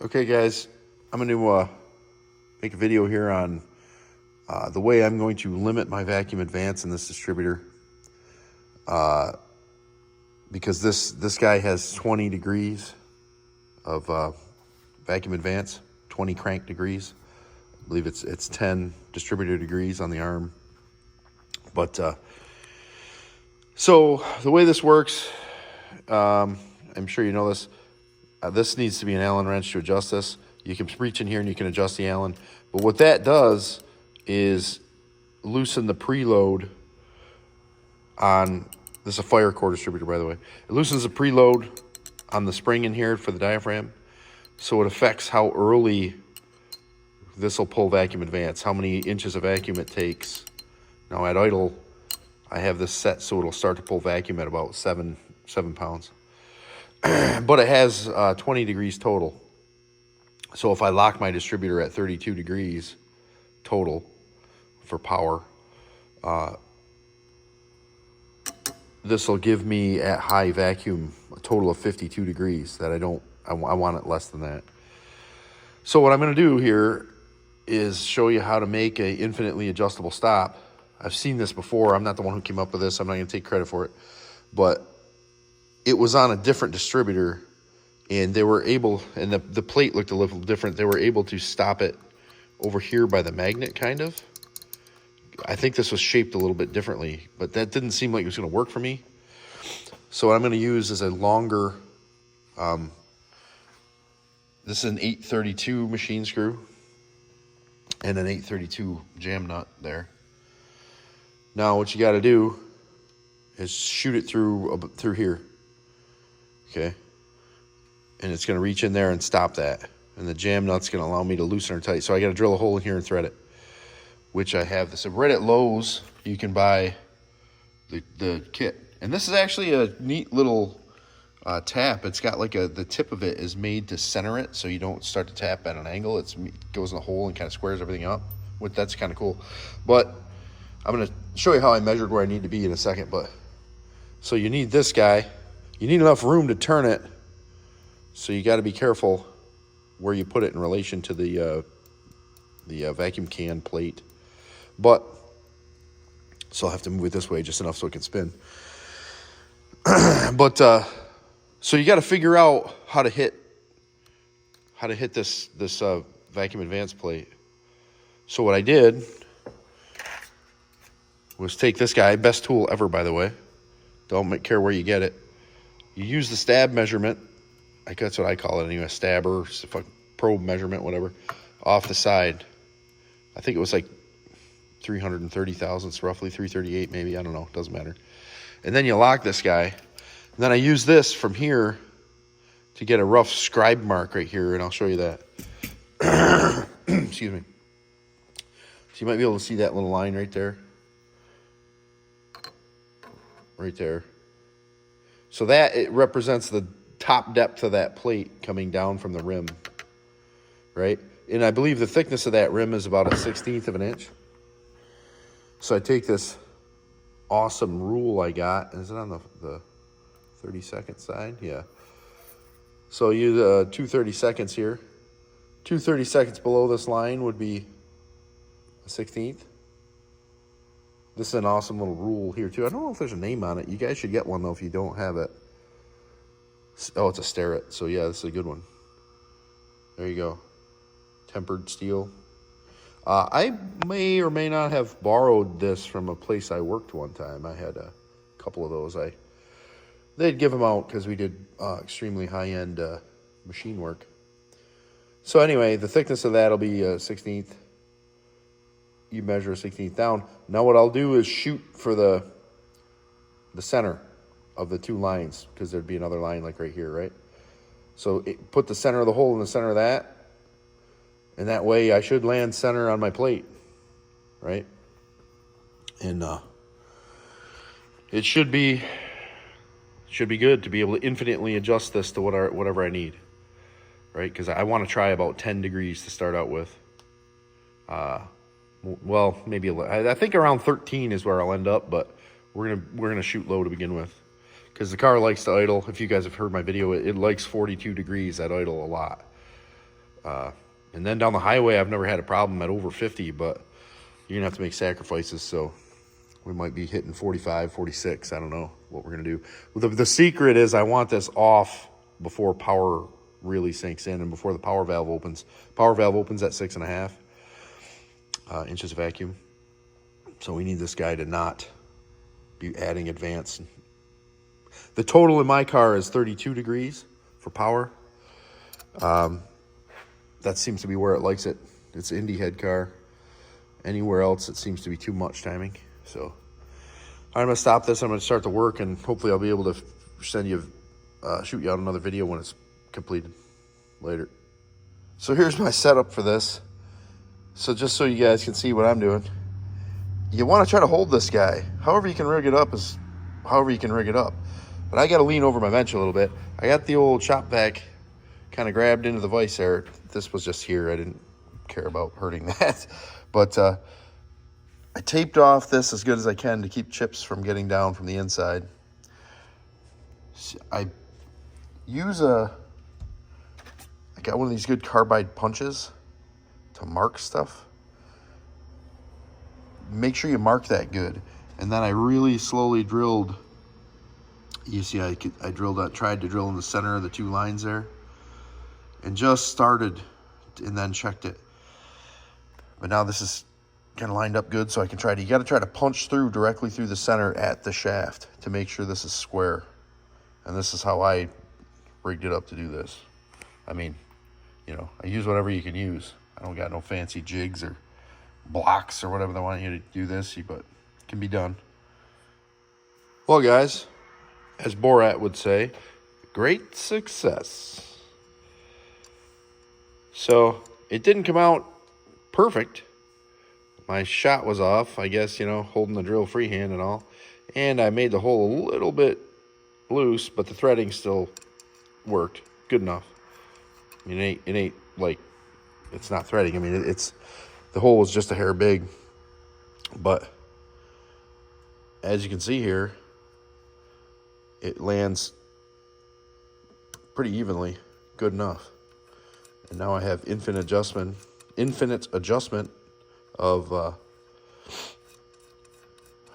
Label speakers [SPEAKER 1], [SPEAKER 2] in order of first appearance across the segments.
[SPEAKER 1] Okay, guys, I'm going to make a video here on the way I'm going to limit my vacuum advance in this distributor. Because this guy has 20 degrees of vacuum advance, 20 crank degrees. I believe it's 10 distributor degrees on the arm. But so the way this works, I'm sure you know this. This needs to be an Allen wrench to adjust this. You can reach in here and you can adjust the Allen. But what that does is loosen the preload on, this is a fire core distributor, by the way. It loosens the preload on the spring in here for the diaphragm. So it affects how early this will pull vacuum advance, how many inches of vacuum it takes. Now at idle, I have this set so it'll start to pull vacuum at about 7 pounds. But it has 20 degrees total. So if I lock my distributor at 32 degrees total for power, this will give me at high vacuum a total of 52 degrees that I want it less than that. So what I'm going to do here is show you how to make a infinitely adjustable stop. I've seen this before. I'm not the one who came up with this. I'm not going to take credit for it. But it was on a different distributor, and they were able, and the plate looked a little different. They were able to stop it over here by the magnet, kind of. I think this was shaped a little bit differently, but that didn't seem like it was going to work for me. So what I'm going to use is a longer, this is an 832 machine screw and an 832 jam nut there. Now what you got to do is shoot it through here. Okay, and it's going to reach in there and stop that. And the jam nut's going to allow me to loosen her tight. So I got to drill a hole in here and thread it, which I have this. Right at Lowe's, you can buy the kit. And this is actually a neat little tap. It's got like the tip of it is made to center it so you don't start to tap at an angle. It goes in the hole and kind of squares everything up. That's kind of cool. But I'm going to show you how I measured where I need to be in a second. But so you need this guy. You need enough room to turn it, so you got to be careful where you put it in relation to the vacuum can plate. But so I'll have to move it this way just enough so it can spin. But so you got to figure out how to hit this vacuum advance plate. So what I did was take this guy, best tool ever, by the way. Don't care where you get it. You use the stab measurement, like that's what I call it anyway, a stabber, probe measurement, whatever, off the side. I think it was like 330 thousandths, roughly 338 maybe, I don't know, doesn't matter. And then you lock this guy. And then I use this from here to get a rough scribe mark right here, and I'll show you that. Excuse me. So you might be able to see that little line right there. Right there. So that, it represents the top depth of that plate coming down from the rim, right? And I believe the thickness of that rim is about 1/16 of an inch. So I take this awesome rule I got. Is it on the 30-second side? Yeah. So use 2 30-seconds here. 2 30-seconds below this line would be 1/16. This is an awesome little rule here, too. I don't know if there's a name on it. You guys should get one, though, if you don't have it. Oh, it's a Starrett. So, yeah, this is a good one. There you go. Tempered steel. I may or may not have borrowed this from a place I worked one time. I had a couple of those. They'd give them out because we did extremely high-end machine work. So, anyway, the thickness of that will be 1/16. You measure 1/16 down. Now what I'll do is shoot for the center of the two lines, because there'd be another line like right here, right? So put the center of the hole in the center of that, and that way I should land center on my plate, right? And it should be good to be able to infinitely adjust this to whatever I need, right? Because I want to try about 10 degrees to start out with. Well, maybe I think around 13 is where I'll end up, but we're gonna shoot low to begin with, because the car likes to idle. If you guys have heard my video, it likes 42 degrees at idle a lot. And then down the highway, I've never had a problem at over 50, but you're going to have to make sacrifices. So we might be hitting 45, 46. I don't know what we're going to do. The secret is I want this off before power really sinks in and before the power valve opens. Power valve opens at 6.5 inches of vacuum. So we need this guy to not be adding advance. The total in my car is 32 degrees for power. That seems to be where it likes it. It's an Indy head car. Anywhere else, it seems to be too much timing. So I'm going to stop this. I'm going to start the work, and hopefully I'll be able to shoot you out another video when it's completed later. So here's my setup for this. So just so you guys can see what I'm doing. You want to try to hold this guy. However you can rig it up is however you can rig it up. But I got to lean over my bench a little bit. I got the old shop vac kind of grabbed into the vise there. This was just here. I didn't care about hurting that. But I taped off this as good as I can to keep chips from getting down from the inside. I got one of these good carbide punches to mark stuff. Make sure you mark that good. And then I really slowly drilled. You see, I tried to drill in the center of the two lines there. And just started and then checked it. But now this is kind of lined up good, so I can you got to try to punch through directly through the center at the shaft to make sure this is square. And this is how I rigged it up to do this. I mean, you know, I use whatever you can use. I don't got no fancy jigs or blocks or whatever they want you to do this, but it can be done. Well, guys, as Borat would say, great success. So it didn't come out perfect. My shot was off, I guess, you know, holding the drill freehand and all. And I made the hole a little bit loose, but the threading still worked good enough. I mean, it ain't like, it's not threading. I mean, the hole was just a hair big. But as you can see here, it lands pretty evenly, good enough. And now I have infinite adjustment of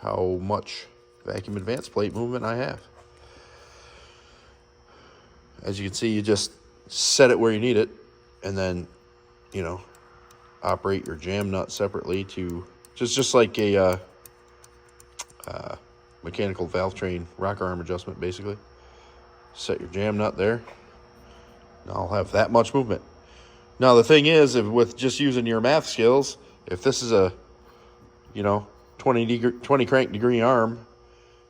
[SPEAKER 1] how much vacuum advance plate movement I have. As you can see, you just set it where you need it, and then, you know, operate your jam nut separately to just like a mechanical valve train rocker arm adjustment, basically. Set your jam nut there. Now I'll have that much movement. Now the thing is, with just using your math skills, if this is a, you know, 20 crank degree arm,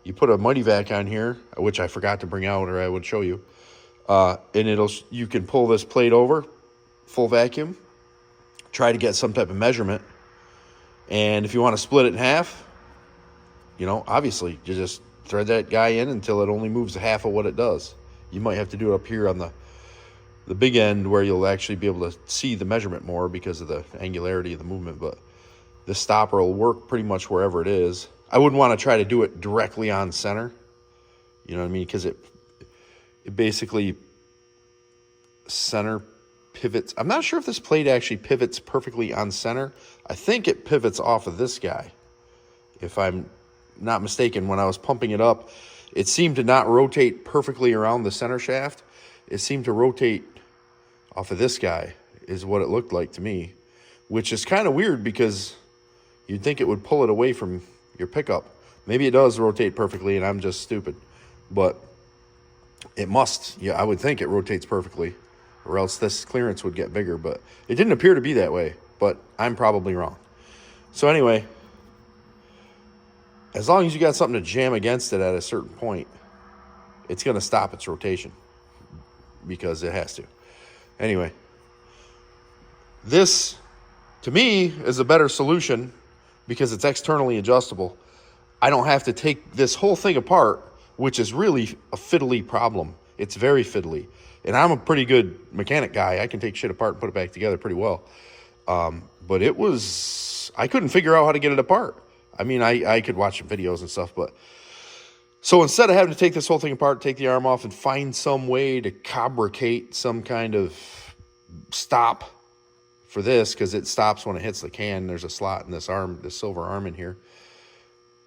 [SPEAKER 1] you put a Mighty Vac on here, which I forgot to bring out, or I would show you, and you can pull this plate over, full vacuum, try to get some type of measurement, and if you want to split it in half, you know, obviously you just thread that guy in until it only moves half of what it does. You might have to do it up here on the big end where you'll actually be able to see the measurement more because of the angularity of the movement, but the stopper will work pretty much wherever it is. I wouldn't want to try to do it directly on center, you know what I mean, because it basically center pivots. I'm not sure if this plate actually pivots perfectly on center. I think it pivots off of this guy, if I'm not mistaken. When I was pumping it up, it seemed to not rotate perfectly around the center shaft. It seemed to rotate off of this guy, is what it looked like to me, which is kind of weird because you'd think it would pull it away from your pickup. Maybe it does rotate perfectly and I'm just stupid, but it must. Yeah, I would think it rotates perfectly, or else this clearance would get bigger, but it didn't appear to be that way, but I'm probably wrong. So anyway, as long as you got something to jam against it at a certain point, it's going to stop its rotation because it has to. Anyway, this, to me, is a better solution because it's externally adjustable. I don't have to take this whole thing apart, which is really a fiddly problem. It's very fiddly. And I'm a pretty good mechanic guy. I can take shit apart and put it back together pretty well. But I couldn't figure out how to get it apart. I mean, I could watch some videos and stuff, but so instead of having to take this whole thing apart, take the arm off, and find some way to fabricate some kind of stop for this, because it stops when it hits the can. There's a slot in this arm, this silver arm in here.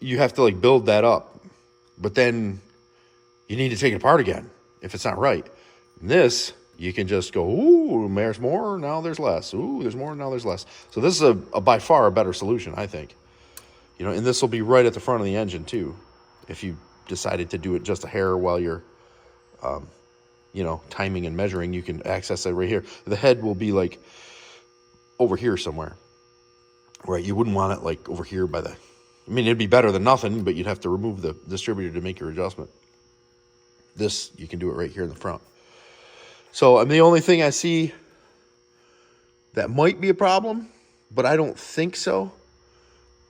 [SPEAKER 1] You have to like build that up, but then you need to take it apart again if it's not right. And this, you can just go, ooh, there's more, now there's less. Ooh, there's more, now there's less. So this is a by far a better solution, I think. You know, and this will be right at the front of the engine too, if you decided to do it just a hair while you're, you know, timing and measuring. You can access it right here. The head will be like over here somewhere, right? You wouldn't want it like over here by the, I mean, it'd be better than nothing, but you'd have to remove the distributor to make your adjustment. This, you can do it right here in the front. So, I mean, the only thing I see that might be a problem, but I don't think so,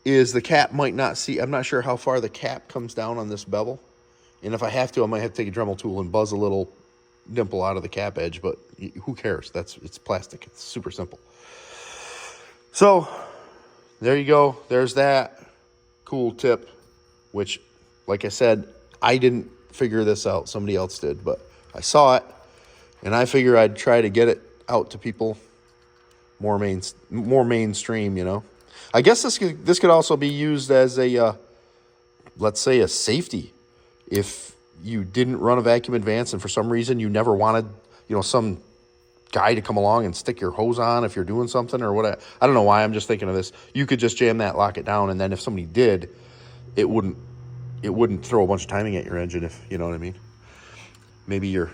[SPEAKER 1] is the cap might not see. I'm not sure how far the cap comes down on this bevel. And if I have to, I might have to take a Dremel tool and buzz a little dimple out of the cap edge, but who cares? It's plastic. It's super simple. So, there you go. There's that cool tip, which, like I said, I didn't figure this out. Somebody else did, but I saw it, and I figure I'd try to get it out to people more mainstream, you know. I guess this could also be used as a, let's say, a safety. If you didn't run a vacuum advance and for some reason you never wanted, you know, some guy to come along and stick your hose on if you're doing something or what. I don't know why I'm just thinking of this. You could just jam that, lock it down, and then if somebody did, it wouldn't throw a bunch of timing at your engine, if you know what I mean. Maybe you're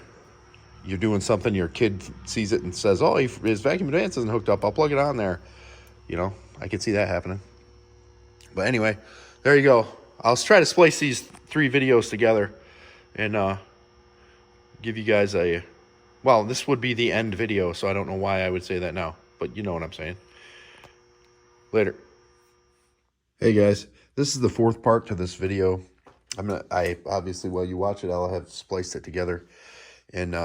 [SPEAKER 1] doing something, your kid sees it and says, oh, his vacuum advance isn't hooked up, I'll plug it on there. You know, I could see that happening. But anyway, there you go. I'll try to splice these 3 videos together and give you guys a, well, this would be the end video, so I don't know why I would say that now, but you know what I'm saying. Later. Hey guys, this is the 4th part to this video. I obviously, while you watch it, I'll have spliced it together and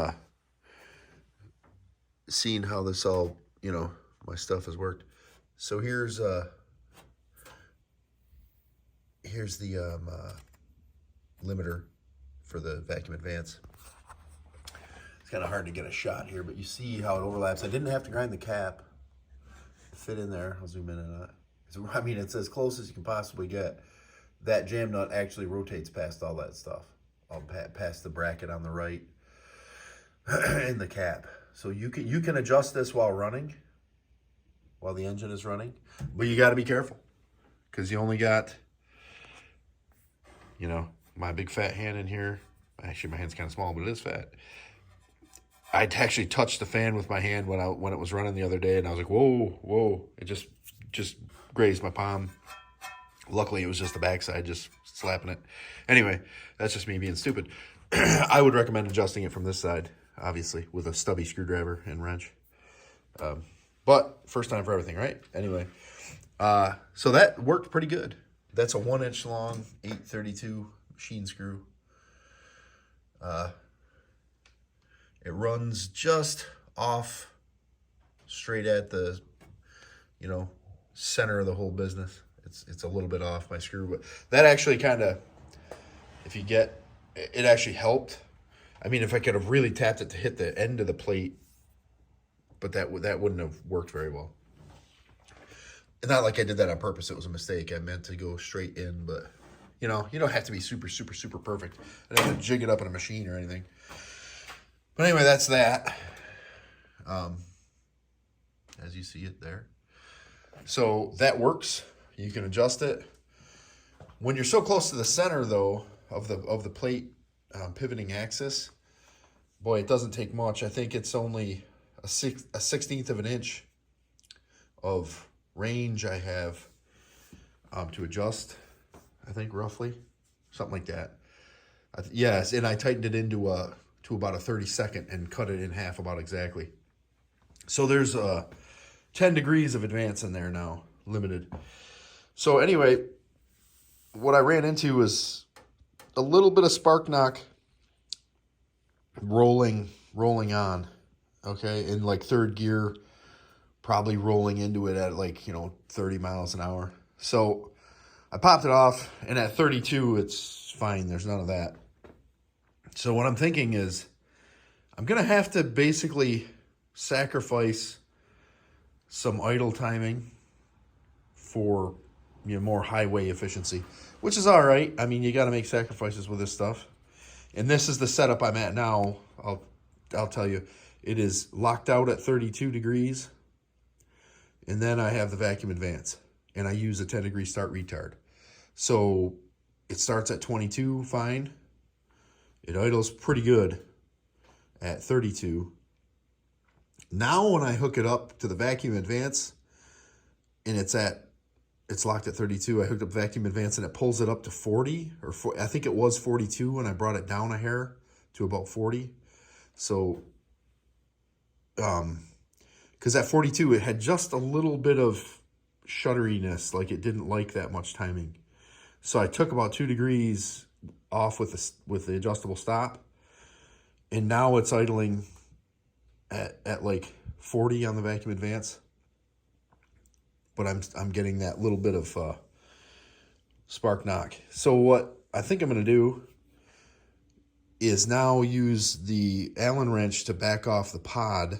[SPEAKER 1] seen how this all, you know, my stuff has worked. So here's the limiter for the vacuum advance. It's kind of hard to get a shot here, but you see how it overlaps. I didn't have to grind the cap to fit in there. I'll zoom in on it. So, I mean, it's as close as you can possibly get. That jam nut actually rotates past all that stuff, past the bracket on the right and the cap. So you can adjust this while running, while the engine is running, but you got to be careful because you only got, you know, my big fat hand in here. Actually, my hand's kind of small, but it is fat. I actually touched the fan with my hand when it was running the other day, and I was like, whoa. It just grazed my palm. Luckily, it was just the backside, just slapping it. Anyway, that's just me being stupid. I would recommend adjusting it from this side, obviously, with a stubby screwdriver and wrench. But first time for everything, right? Anyway, so that worked pretty good. That's a 1-inch long 832 machine screw. It runs just off, straight at the, you know, center of the whole business. It's a little bit off my screw, but that actually kind of, if you get, it actually helped. I mean, if I could have really tapped it to hit the end of the plate, but that wouldn't have worked very well. Not like I did that on purpose. It was a mistake. I meant to go straight in, but you know, you don't have to be super, super, super perfect. I didn't have to jig it up in a machine or anything. But anyway, that's that. As you see it there. So that works. You can adjust it. When you're so close to the center, though, of the plate pivoting axis, boy, it doesn't take much. I think it's only a 16th of an inch of range I have to adjust. I think roughly something like that. Yes, and I tightened it into to about a 32nd and cut it in half about exactly. So there's 10 degrees of advance in there now, limited. So anyway, what I ran into was a little bit of spark knock rolling on, okay, in like 3rd gear, probably rolling into it at like, you know, 30 miles an hour. So I popped it off, and at 32, it's fine. There's none of that. So what I'm thinking is I'm going to have to basically sacrifice some idle timing for more highway efficiency, which is all right. I mean, you got to make sacrifices with this stuff. And this is the setup I'm at now. I'll tell you, it is locked out at 32 degrees. And then I have the vacuum advance, and I use a 10-degree start retard. So it starts at 22, fine. It idles pretty good at 32. Now when I hook it up to the vacuum advance, and it's locked at 32, I hooked up vacuum advance and it pulls it up to 40, I think it was 42 when I brought it down a hair to about 40. So, because at 42, it had just a little bit of shutteriness, like it didn't like that much timing. So I took about 2 degrees off with the adjustable stop, and now it's idling at like 40 on the vacuum advance. But I'm getting that little bit of spark knock. So what I think I'm going to do is now use the Allen wrench to back off the pod,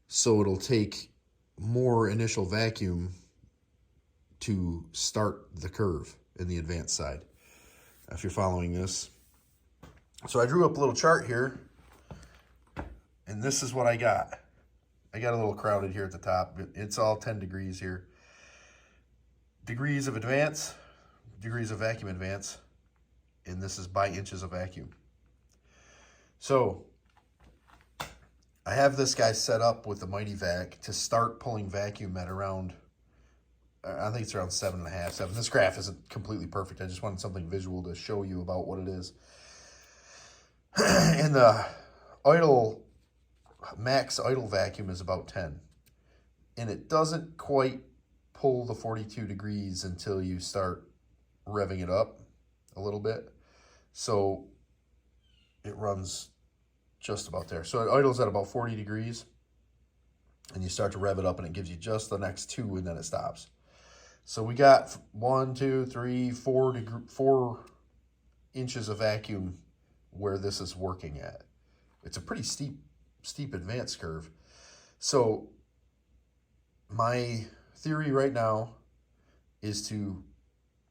[SPEAKER 1] so it'll take more initial vacuum to start the curve in the advanced side, if you're following this. So I drew up a little chart here, and this is what I got. I got a little crowded here at the top. It's all 10 degrees here. Degrees of advance, degrees of vacuum advance, and this is by inches of vacuum. So I have this guy set up with the Mighty Vac to start pulling vacuum at around, I think it's around 7.5, 7. This graph isn't completely perfect. I just wanted something visual to show you about what it is. And the max idle vacuum is about 10. And it doesn't quite pull the 42 degrees until you start revving it up a little bit. So it runs just about there. So it idles at about 40 degrees, and you start to rev it up, and it gives you just the next 2, and then it stops. So we got 1, 2, 3, 4 inches of vacuum where this is working at. It's a pretty steep advance curve. So my theory right now is to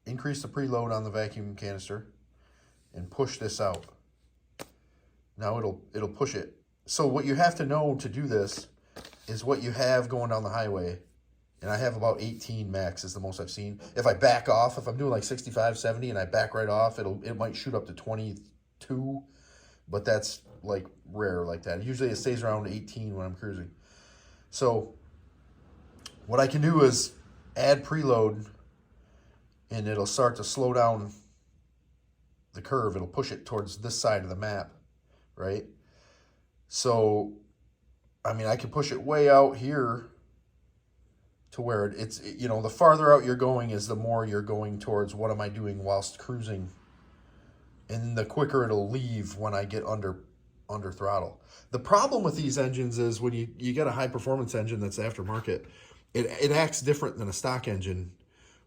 [SPEAKER 1] increase the preload on the vacuum canister and push this out. Now it'll push it. So what you have to know to do this is what you have going down the highway. And I have about 18 max is the most I've seen. If I back off, if I'm doing like 65, 70 and I back right off, it might shoot up to 22, but that's like rare like that. Usually it stays around 18 when I'm cruising. So what I can do is add preload, and it'll start to slow down the curve. It'll push it towards this side of the map, right? So, I mean, I can push it way out here to where it's, the farther out you're going is the more you're going towards what am I doing whilst cruising. And the quicker it'll leave when I get under throttle. The problem with these engines is when you get a high performance engine that's aftermarket, it acts different than a stock engine,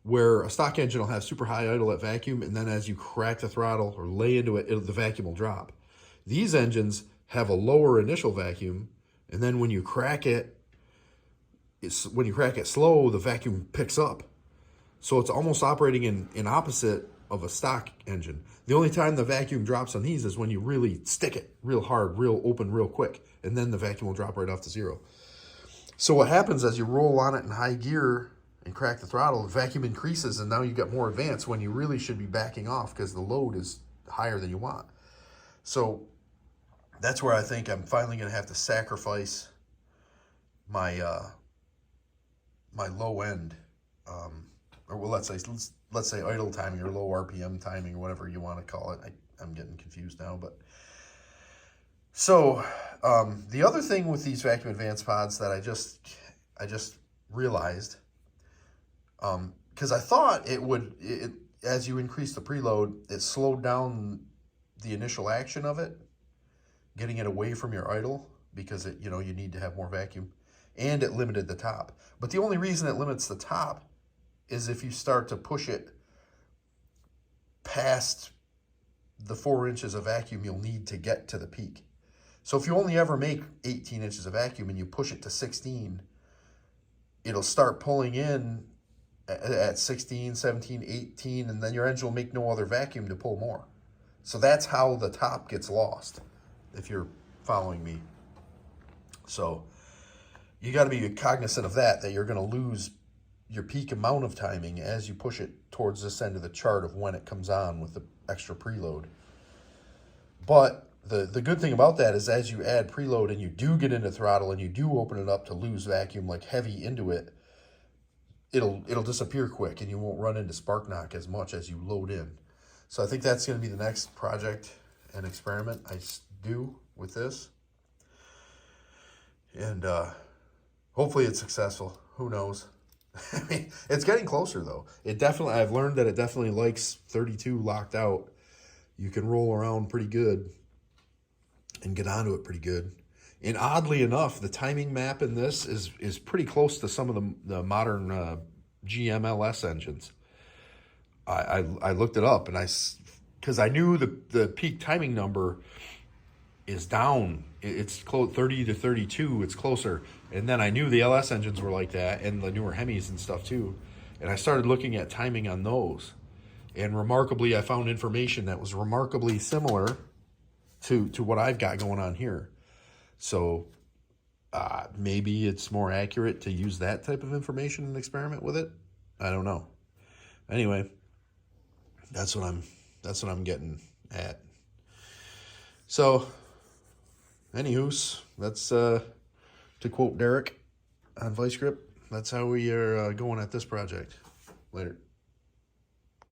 [SPEAKER 1] where a stock engine will have super high idle at vacuum, and then as you crack the throttle or lay into it, the vacuum will drop. These engines have a lower initial vacuum, and then when you crack it slow, the vacuum picks up. So it's almost operating in opposite of a stock engine. The only time the vacuum drops on these is when you really stick it real hard, real open, real quick, and then the vacuum will drop right off to 0. So what happens as you roll on it in high gear and crack the throttle, the vacuum increases, and now you got more advance when you really should be backing off because the load is higher than you want. So that's where I think I'm finally going to have to sacrifice my my low end, or well, let's say idle timing or low RPM timing or whatever you want to call it. I'm getting confused now, but so the other thing with these vacuum advance pods that I just realized, because I thought it would, as you increase the preload, it slowed down the initial action of it, getting it away from your idle, because you need to have more vacuum, and it limited the top. But the only reason it limits the top is if you start to push it past the 4 inches of vacuum you'll need to get to the peak. So if you only ever make 18 inches of vacuum and you push it to 16, it'll start pulling in at 16, 17, 18, and then your engine will make no other vacuum to pull more. So that's how the top gets lost, if you're following me. So you got to be cognizant of that you're going to lose your peak amount of timing as you push it towards this end of the chart of when it comes on with the extra preload. But the good thing about that is as you add preload and you do get into throttle and you do open it up to lose vacuum like heavy into it, it'll disappear quick and you won't run into spark knock as much as you load in. So I think that's going to be the next project and experiment I do with this. And hopefully it's successful. Who knows? I mean, it's getting closer though. I've learned that it definitely likes 32 locked out. You can roll around pretty good and get onto it pretty good. And oddly enough, the timing map in this is pretty close to some of the modern GMLS engines. I looked it up, and because I knew the peak timing number is down. It's close 30 to 32. It's closer, and then I knew the LS engines were like that, and the newer Hemis and stuff too. And I started looking at timing on those, and remarkably, I found information that was remarkably similar to what I've got going on here. So maybe it's more accurate to use that type of information and experiment with it. I don't know. Anyway, that's what I'm getting at. So, anywho's, that's to quote Derek on Vice Grip. That's how we are going at this project. Later.